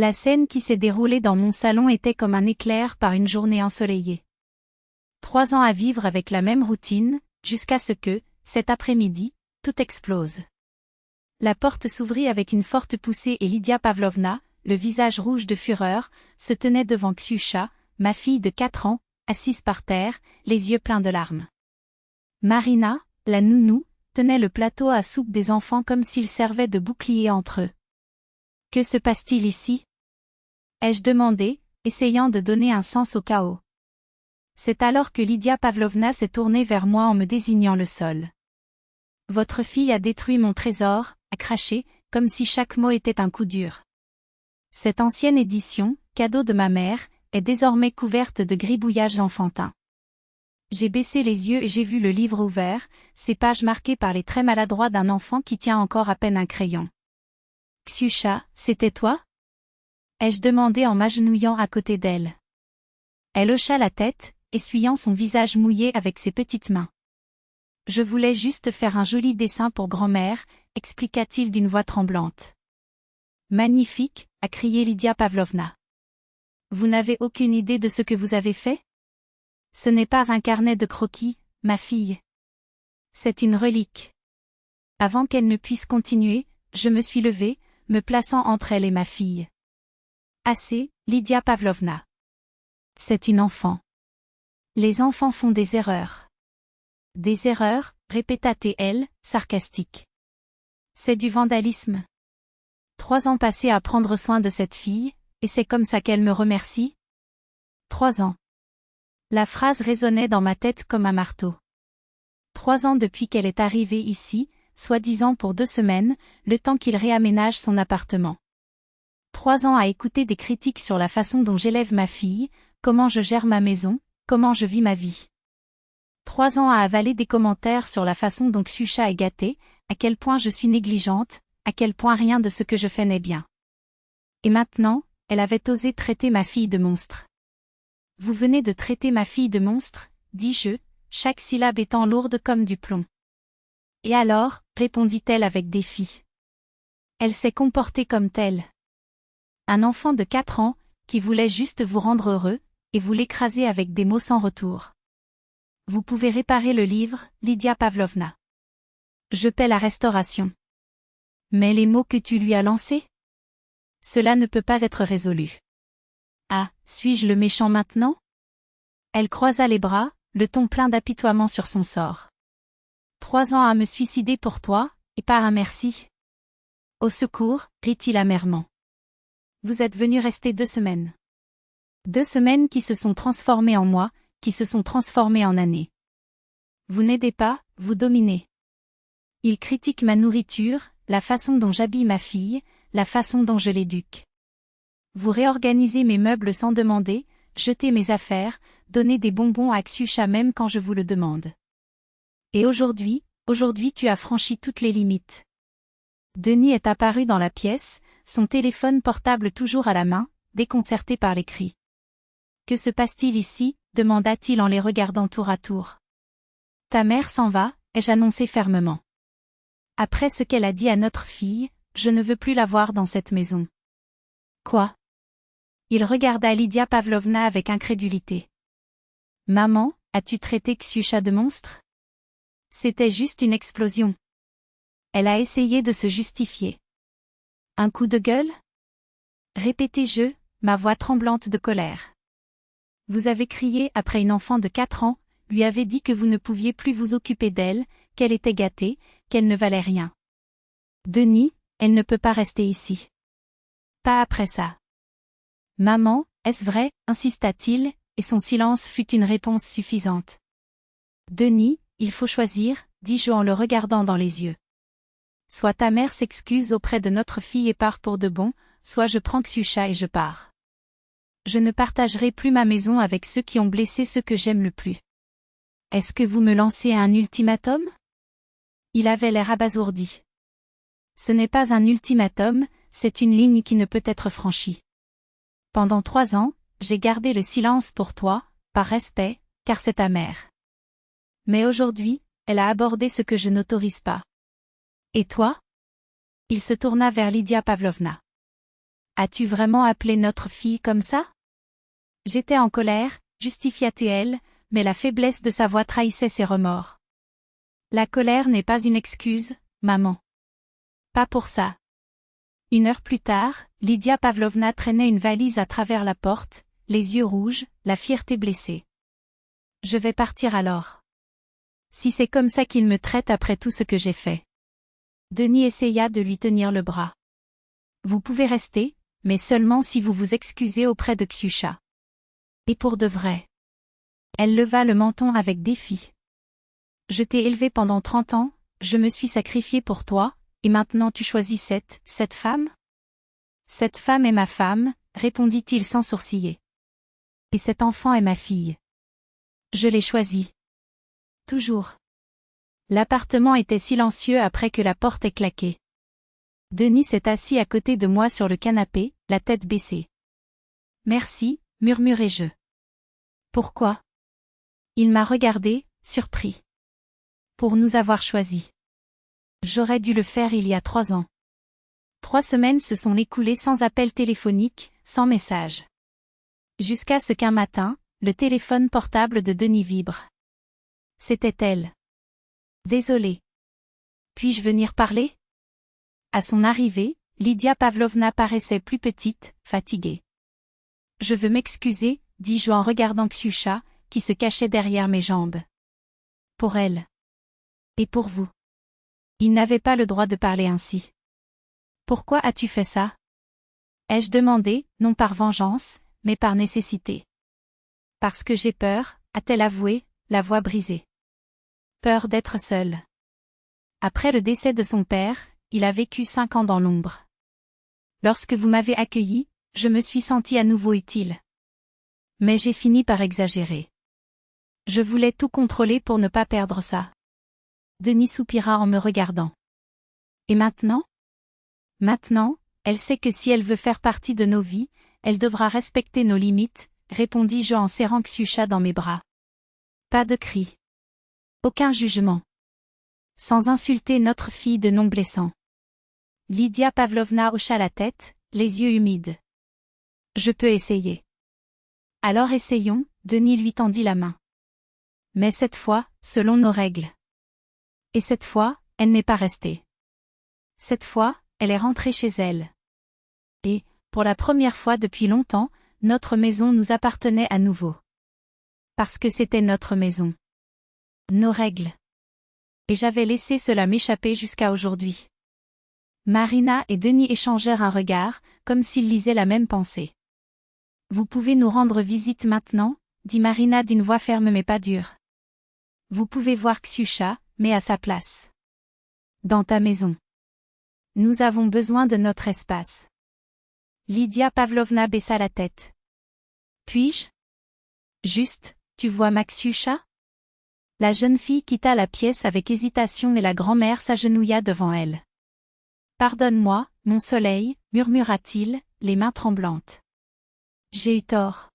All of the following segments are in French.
La scène qui s'est déroulée dans mon salon était comme un éclair par une journée ensoleillée. 3 ans à vivre avec la même routine, jusqu'à ce que, cet après-midi, tout explose. La porte s'ouvrit avec une forte poussée et Lydia Pavlovna, le visage rouge de fureur, se tenait devant Ksiusha, ma fille de 4 ans, assise par terre, les yeux pleins de larmes. Marina, la nounou, tenait le plateau à soupe des enfants comme s'il servait de bouclier entre eux. « Que se passe-t-il ici » ai-je demandé, essayant de donner un sens au chaos. C'est alors que Lydia Pavlovna s'est tournée vers moi en me désignant le sol. « Votre fille a détruit mon trésor », a craché, comme si chaque mot était un coup dur. Cette ancienne édition, cadeau de ma mère, est désormais couverte de gribouillages enfantins. J'ai baissé les yeux et j'ai vu le livre ouvert, ses pages marquées par les traits maladroits d'un enfant qui tient encore à peine un crayon. « Ksiusha, c'était toi » ai-je demandé en m'agenouillant à côté d'elle. Elle hocha la tête, essuyant son visage mouillé avec ses petites mains. « Je voulais juste faire un joli dessin pour grand-mère », expliqua-t-il d'une voix tremblante. « Magnifique » a crié Lydia Pavlovna. « Vous n'avez aucune idée de ce que vous avez fait ? Ce n'est pas un carnet de croquis, ma fille. C'est une relique. » Avant qu'elle ne puisse continuer, je me suis levée, me plaçant entre elle et ma fille. « Assez, Lydia Pavlovna. C'est une enfant. Les enfants font des erreurs. » « Des erreurs » répéta-t-elle, sarcastique. « C'est du vandalisme. 3 ans passés à prendre soin de cette fille, et c'est comme ça qu'elle me remercie ? 3 ans. La phrase résonnait dans ma tête comme un marteau. 3 ans depuis qu'elle est arrivée ici, soi-disant pour 2 semaines, le temps qu'il réaménage son appartement. 3 ans à écouter des critiques sur la façon dont j'élève ma fille, comment je gère ma maison, comment je vis ma vie. 3 ans à avaler des commentaires sur la façon dont Ksiusha est gâtée, à quel point je suis négligente, à quel point rien de ce que je fais n'est bien. Et maintenant, elle avait osé traiter ma fille de monstre. « Vous venez de traiter ma fille de monstre » dis-je, chaque syllabe étant lourde comme du plomb. « Et alors » répondit-elle avec défi. Elle s'est comportée comme telle. Un enfant de 4 ans, qui voulait juste vous rendre heureux, et vous l'écraser avec des mots sans retour. Vous pouvez réparer le livre, Lydia Pavlovna. Je paie la restauration. Mais les mots que tu lui as lancés ? Cela ne peut pas être résolu. Ah, suis-je le méchant maintenant ? Elle croisa les bras, le ton plein d'apitoiement sur son sort. 3 ans à me suicider pour toi, et pas un merci. Au secours, rit-il amèrement. Vous êtes venu rester 2 semaines. 2 semaines qui se sont transformées en mois, qui se sont transformées en années. Vous n'aidez pas, vous dominez. Il critique ma nourriture, la façon dont j'habille ma fille, la façon dont je l'éduque. Vous réorganisez mes meubles sans demander, jetez mes affaires, donnez des bonbons à Ksiusha même quand je vous le demande. Et aujourd'hui tu as franchi toutes les limites. Denis est apparu dans la pièce, son téléphone portable toujours à la main, déconcerté par les cris. Que se passe-t-il ici ? Demanda-t-il en les regardant tour à tour. Ta mère s'en va, ai-je annoncé fermement. Après ce qu'elle a dit à notre fille, je ne veux plus la voir dans cette maison. Quoi ? Il regarda Lydia Pavlovna avec incrédulité. Maman, as-tu traité Ksiusha de monstre ? C'était juste une explosion. Elle a essayé de se justifier. Un coup de gueule ? Répétai-je, ma voix tremblante de colère. Vous avez crié après une enfant de 4 ans, lui avez dit que vous ne pouviez plus vous occuper d'elle, qu'elle était gâtée, qu'elle ne valait rien. Denis, elle ne peut pas rester ici. Pas après ça. Maman, est-ce vrai ? Insista-t-il, et son silence fut une réponse suffisante. Denis, il faut choisir, dis-je en le regardant dans les yeux. Soit ta mère s'excuse auprès de notre fille et part pour de bon, soit je prends Ksiusha et je pars. Je ne partagerai plus ma maison avec ceux qui ont blessé ceux que j'aime le plus. Est-ce que vous me lancez un ultimatum ? Il avait l'air abasourdi. Ce n'est pas un ultimatum, c'est une ligne qui ne peut être franchie. Pendant 3 ans, j'ai gardé le silence pour toi, par respect, car c'est ta mère. Mais aujourd'hui, elle a abordé ce que je n'autorise pas. Et toi ? Il se tourna vers Lydia Pavlovna. As-tu vraiment appelé notre fille comme ça? J'étais en colère, justifia-t-elle, mais la faiblesse de sa voix trahissait ses remords. La colère n'est pas une excuse, maman. Pas pour ça. 1 heure plus tard, Lydia Pavlovna traînait une valise à travers la porte, les yeux rouges, la fierté blessée. Je vais partir alors. Si c'est comme ça qu'il me traite après tout ce que j'ai fait. Denis essaya de lui tenir le bras. Vous pouvez rester, mais seulement si vous vous excusez auprès de Ksiusha. Et pour de vrai. Elle leva le menton avec défi. Je t'ai élevé pendant 30 ans, je me suis sacrifiée pour toi, et maintenant tu choisis cette femme? Cette femme est ma femme, répondit-il sans sourciller. Et cet enfant est ma fille. Je l'ai choisie. Toujours. L'appartement était silencieux après que la porte ait claqué. Denis s'est assis à côté de moi sur le canapé, la tête baissée. Merci, murmurai-je. Pourquoi? Il m'a regardé, surpris. Pour nous avoir choisis. J'aurais dû le faire il y a 3 ans. 3 semaines se sont écoulées sans appel téléphonique, sans message. Jusqu'à ce qu'un matin, le téléphone portable de Denis vibre. C'était elle. Désolée. Puis-je venir parler? À son arrivée, Lydia Pavlovna paraissait plus petite, fatiguée. Je veux m'excuser, dis-je en regardant Ksiusha, qui se cachait derrière mes jambes. Pour elle. Et pour vous. Il n'avait pas le droit de parler ainsi. Pourquoi as-tu fait ça? Ai-je demandé, non par vengeance, mais par nécessité. Parce que j'ai peur, a-t-elle avoué, la voix brisée. Peur d'être seule. Après le décès de son père, il a vécu 5 ans dans l'ombre. Lorsque vous m'avez accueilli, je me suis sentie à nouveau utile. Mais j'ai fini par exagérer. Je voulais tout contrôler pour ne pas perdre ça. Denis soupira en me regardant. Et maintenant? Maintenant, elle sait que si elle veut faire partie de nos vies, elle devra respecter nos limites, répondis-je en serrant Ksiusha dans mes bras. Pas de cris. Aucun jugement. Sans insulter notre fille de nom blessant. Lydia Pavlovna hocha la tête, les yeux humides. Je peux essayer. Alors essayons, Denis lui tendit la main. Mais cette fois, selon nos règles. Et cette fois, elle n'est pas restée. Cette fois, elle est rentrée chez elle. Et, pour la première fois depuis longtemps, notre maison nous appartenait à nouveau. Parce que c'était notre maison. Nos règles. Et j'avais laissé cela m'échapper jusqu'à aujourd'hui. Marina et Denis échangèrent un regard, comme s'ils lisaient la même pensée. Vous pouvez nous rendre visite maintenant, dit Marina d'une voix ferme mais pas dure. Vous pouvez voir Ksiusha, mais à sa place. Dans ta maison. Nous avons besoin de notre espace. Lydia Pavlovna baissa la tête. Puis-je? Juste, tu vois ma Ksiusha? La jeune fille quitta la pièce avec hésitation et la grand-mère s'agenouilla devant elle. Pardonne-moi, mon soleil, murmura-t-il, les mains tremblantes. J'ai eu tort.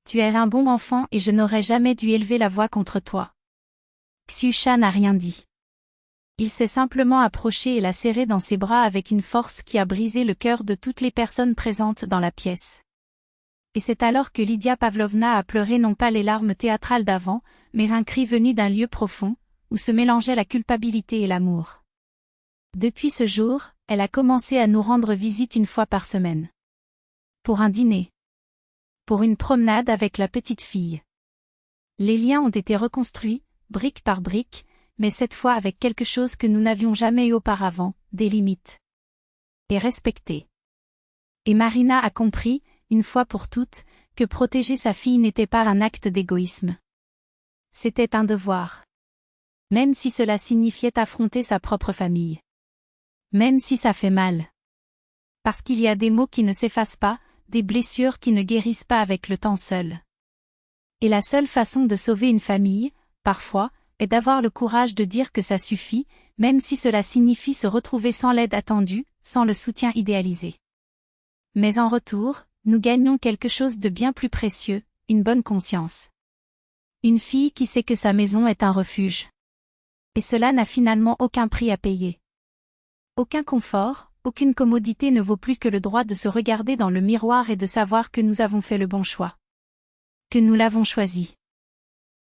Tu es un bon enfant et je n'aurais jamais dû élever la voix contre toi. Ksiusha n'a rien dit. Il s'est simplement approché et l'a serrée dans ses bras avec une force qui a brisé le cœur de toutes les personnes présentes dans la pièce. Et c'est alors que Lydia Pavlovna a pleuré non pas les larmes théâtrales d'avant, mais un cri venu d'un lieu profond, où se mélangeaient la culpabilité et l'amour. Depuis ce jour, elle a commencé à nous rendre visite 1 fois par semaine. Pour un dîner. Pour une promenade avec la petite fille. Les liens ont été reconstruits, brique par brique, mais cette fois avec quelque chose que nous n'avions jamais eu auparavant, des limites. Et respectées. Et Marina a compris, une fois pour toutes, que protéger sa fille n'était pas un acte d'égoïsme. C'était un devoir. Même si cela signifiait affronter sa propre famille. Même si ça fait mal. Parce qu'il y a des maux qui ne s'effacent pas, des blessures qui ne guérissent pas avec le temps seul. Et la seule façon de sauver une famille, parfois, est d'avoir le courage de dire que ça suffit, même si cela signifie se retrouver sans l'aide attendue, sans le soutien idéalisé. Mais en retour, nous gagnons quelque chose de bien plus précieux, une bonne conscience. Une fille qui sait que sa maison est un refuge. Et cela n'a finalement aucun prix à payer. Aucun confort, Aucune commodité ne vaut plus que le droit de se regarder dans le miroir et de savoir que nous avons fait le bon choix. Que nous l'avons choisi.